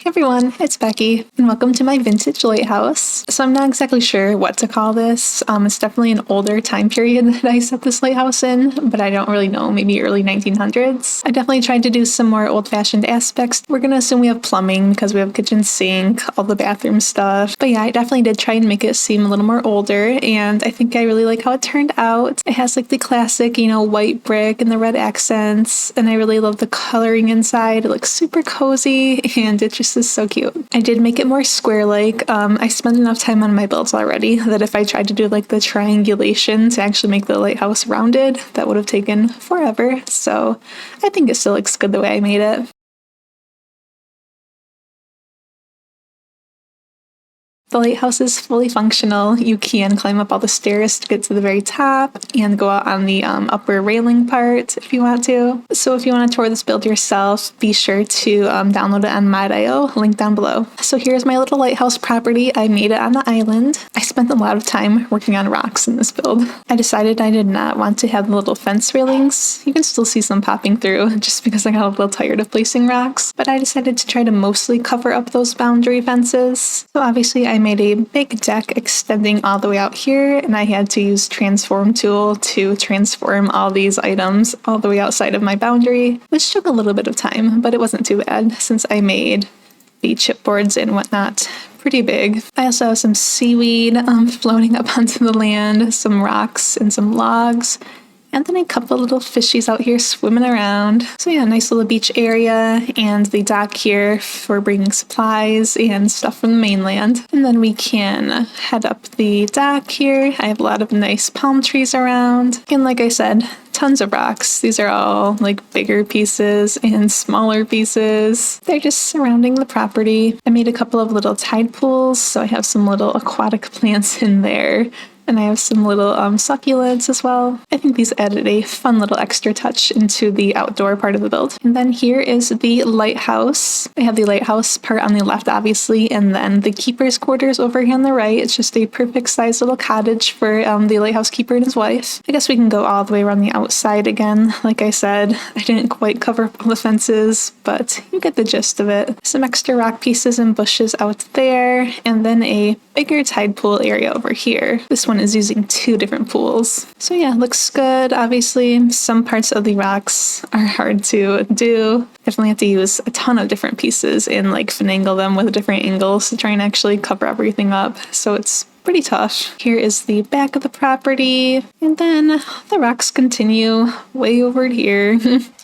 Hey everyone, it's Becky, and welcome to my vintage lighthouse. So I'm not exactly sure what to call this. It's definitely an older time period that I set this lighthouse in, but I don't really know, maybe early 1900s. I definitely tried to do some more old-fashioned aspects. We're gonna assume we have plumbing because we have a kitchen sink, all the bathroom stuff. But yeah, I definitely did try and make it seem a little more older, and I think I really like how it turned out. It has like the classic, white brick and the red accents, and I really love the coloring inside. It looks super cozy, and it just is so cute. I did make it more square-like. I spent enough time on my builds already that if I tried to do like the triangulation to actually make the lighthouse rounded, that would have taken forever. So I think it still looks good the way I made it. The lighthouse is fully functional. You can climb up all the stairs to get to the very top and go out on the upper railing part if you want to. So if you want to tour this build yourself, be sure to download it on Mod.io, link down below. So here's my little lighthouse property. I made it on the island. I spent a lot of time working on rocks in this build. I decided I did not want to have the little fence railings. You can still see some popping through just because I got a little tired of placing rocks, but I decided to try to mostly cover up those boundary fences. So obviously I made a big deck extending all the way out here, and I had to use transform tool to transform all these items all the way outside of my boundary, which took a little bit of time, but it wasn't too bad since I made the chipboards and whatnot pretty big. I also have some seaweed floating up onto the land, some rocks and some logs, and then a couple little fishies out here swimming around. So yeah, nice little beach area, and the dock here for bringing supplies and stuff from the mainland. And then we can head up the dock here. I have a lot of nice palm trees around. And like I said, tons of rocks. These are all like bigger pieces and smaller pieces. They're just surrounding the property. I made a couple of little tide pools, so I have some little aquatic plants in there. And I have some little succulents as well. I think these added a fun little extra touch into the outdoor part of the build. And then here is the lighthouse. I have the lighthouse part on the left, obviously, and then the keeper's quarters over here on the right. It's just a perfect sized little cottage for the lighthouse keeper and his wife. I guess we can go all the way around the outside again. Like I said, I didn't quite cover up all the fences, but you get the gist of it. Some extra rock pieces and bushes out there, and then a bigger tide pool area over here. This one is using two different pools. So yeah, looks good. Obviously, some parts of the rocks are hard to do. Definitely have to use a ton of different pieces and like finagle them with different angles to try and actually cover everything up. So it's pretty tough. Here is the back of the property, and then the rocks continue way over here.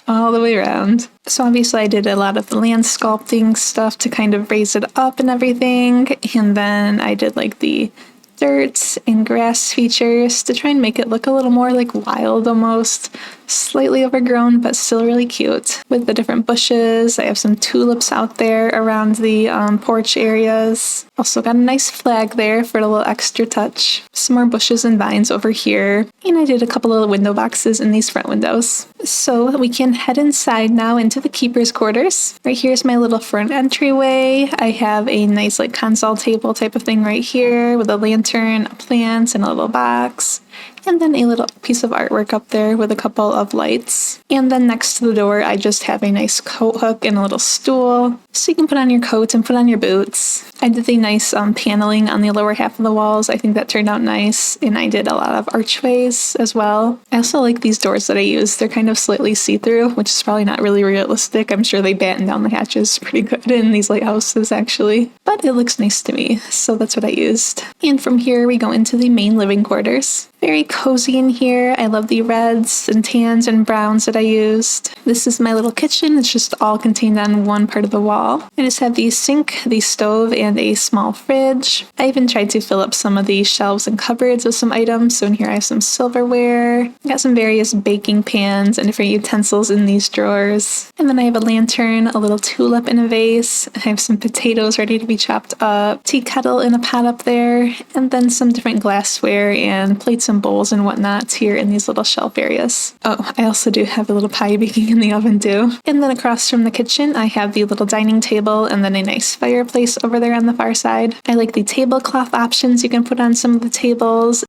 All the way around. So obviously I did a lot of the land sculpting stuff to kind of raise it up and everything, and then I did like the dirt and grass features to try and make it look a little more like wild almost. Slightly overgrown, but still really cute. With the different bushes, I have some tulips out there around the porch areas. Also got a nice flag there for a little extra touch. Some more bushes and vines over here. And I did a couple of window boxes in these front windows. So we can head inside now into the keeper's quarters. Right here's my little front entryway. I have a nice like console table type of thing right here with a lantern, a plant, and a little box. And then a little piece of artwork up there with a couple of lights. And then next to the door, I just have a nice coat hook and a little stool, so you can put on your coat and put on your boots. I did the nice paneling on the lower half of the walls. I think that turned out nice. And I did a lot of archways as well. I also like these doors that I use. They're kind of slightly see-through, which is probably not really realistic. I'm sure they batten down the hatches pretty good in these lighthouses, actually. But it looks nice to me, so that's what I used. And from here, we go into the main living quarters. Very cozy in here. I love the reds and tans and browns that I used. This is my little kitchen. It's just all contained on one part of the wall. I just have the sink, the stove, and a small fridge. I even tried to fill up some of the shelves and cupboards with some items. So in here I have some silverware. I got some various baking pans and different utensils in these drawers. And then I have a lantern, a little tulip in a vase. I have some potatoes ready to be chopped up, tea kettle in a pot up there, and then some different glassware and plates and bowls and whatnot here in these little shelf areas. Oh, I also do have a little pie baking in the oven too. And then across from the kitchen, I have the little dining table and then a nice fireplace over there on the far side. I like the tablecloth options you can put on some of the tables.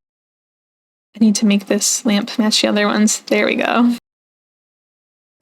I need to make this lamp match the other ones. There we go.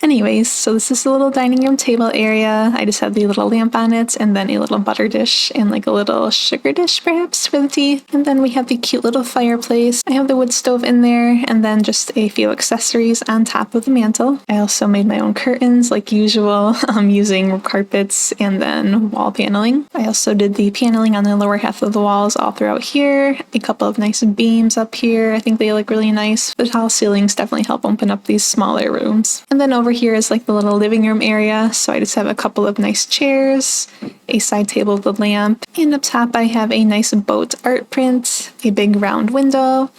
Anyways, so this is the little dining room table area. I just have the little lamp on it, and then a little butter dish and like a little sugar dish perhaps for the tea. And then we have the cute little fireplace. I have the wood stove in there, and then just a few accessories on top of the mantle. I also made my own curtains like usual, using carpets and then wall paneling. I also did the paneling on the lower half of the walls all throughout here. A couple of nice beams up here. I think they look really nice. The tall ceilings definitely help open up these smaller rooms. And then over here is like the little living room area, so I just have a couple of nice chairs, a side table with a lamp, and up top I have a nice boat art print, a big round window,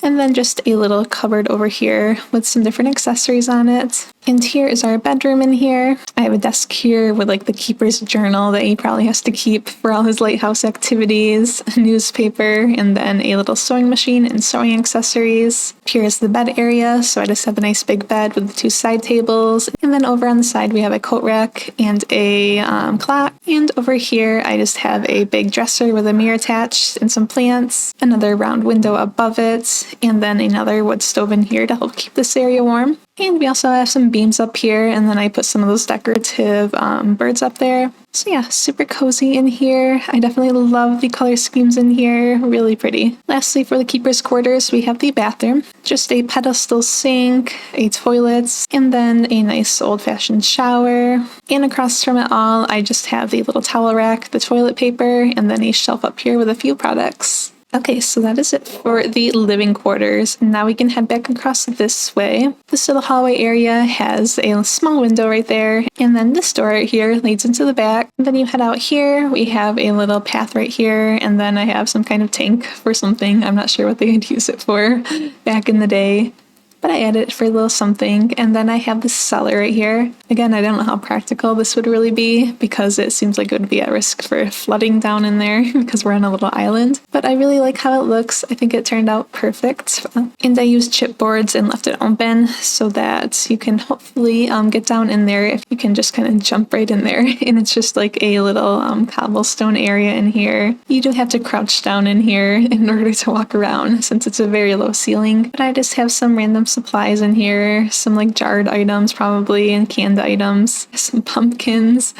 and then just a little cupboard over here with some different accessories on it. And here is our bedroom in here. I have a desk here with like the keeper's journal that he probably has to keep for all his lighthouse activities, a newspaper, and then a little sewing machine and sewing accessories. Here is the bed area, so I just have a nice big bed with the two side tables. And then over on the side we have a coat rack and a clock. And over here I just have a big dresser with a mirror attached and some plants, another round window above it, and then another wood stove in here to help keep this area warm. And we also have some beams up here, and then I put some of those decorative birds up there. So yeah, super cozy in here. I definitely love the color schemes in here, really pretty. Lastly, for the keeper's quarters, we have the bathroom. Just a pedestal sink, a toilet, and then a nice old-fashioned shower. And across from it all, I just have the little towel rack, the toilet paper, and then a shelf up here with a few products. Okay, so that is it for the living quarters. Now we can head back across this way. This little hallway area has a small window right there, and then this door right here leads into the back. And then you head out here, we have a little path right here, and then I have some kind of tank for something. I'm not sure what they would use it for back in the day, but I added it for a little something. And then I have this cellar right here. Again, I don't know how practical this would really be because it seems like it would be at risk for flooding down in there because we're on a little island. But I really like how it looks. I think it turned out perfect. And I used chipboards and left it open so that you can hopefully get down in there if you can just kind of jump right in there. And it's just like a little cobblestone area in here. You do have to crouch down in here in order to walk around since it's a very low ceiling. But I just have some random supplies in here, some like jarred items probably and canned items, some pumpkins,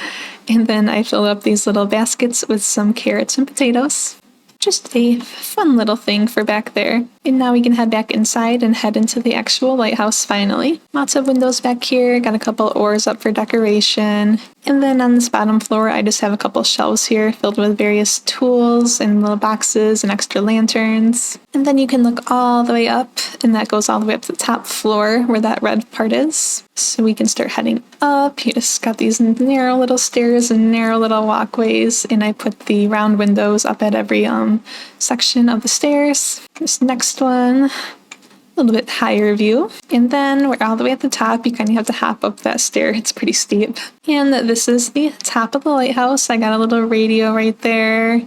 and then I filled up these little baskets with some carrots and potatoes. Just a fun little thing for back there. And now we can head back inside and head into the actual lighthouse finally. Lots of windows back here, got a couple oars up for decoration. And then on this bottom floor, I just have a couple shelves here filled with various tools and little boxes and extra lanterns. And then you can look all the way up, and that goes all the way up to the top floor where that red part is. So we can start heading up. You just got these narrow little stairs and narrow little walkways, and I put the round windows up at every section of the stairs. This next one, a little bit higher view. And then we're all the way at the top. You kind of have to hop up that stair. It's pretty steep. And this is the top of the lighthouse. I got a little radio right there.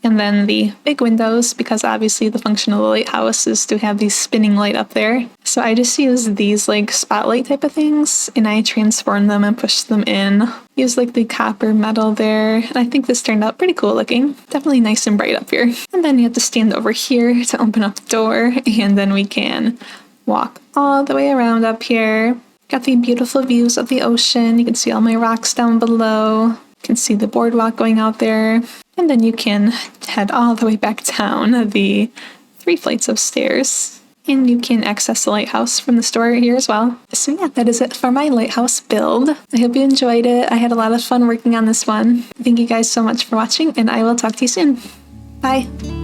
And then the big windows, because obviously the function of the lighthouse is to have these spinning light up there. So I just use these like spotlight type of things, and I transform them and push them in. Use like the copper metal there, and I think this turned out pretty cool looking. Definitely nice and bright up here. And then you have to stand over here to open up the door, and then we can walk all the way around up here. Got the beautiful views of the ocean. You can see all my rocks down below. You can see the boardwalk going out there. And then you can head all the way back down the 3 flights of stairs. And you can access the lighthouse from the store here as well. So yeah, that is it for my lighthouse build. I hope you enjoyed it. I had a lot of fun working on this one. Thank you guys so much for watching, and I will talk to you soon. Bye!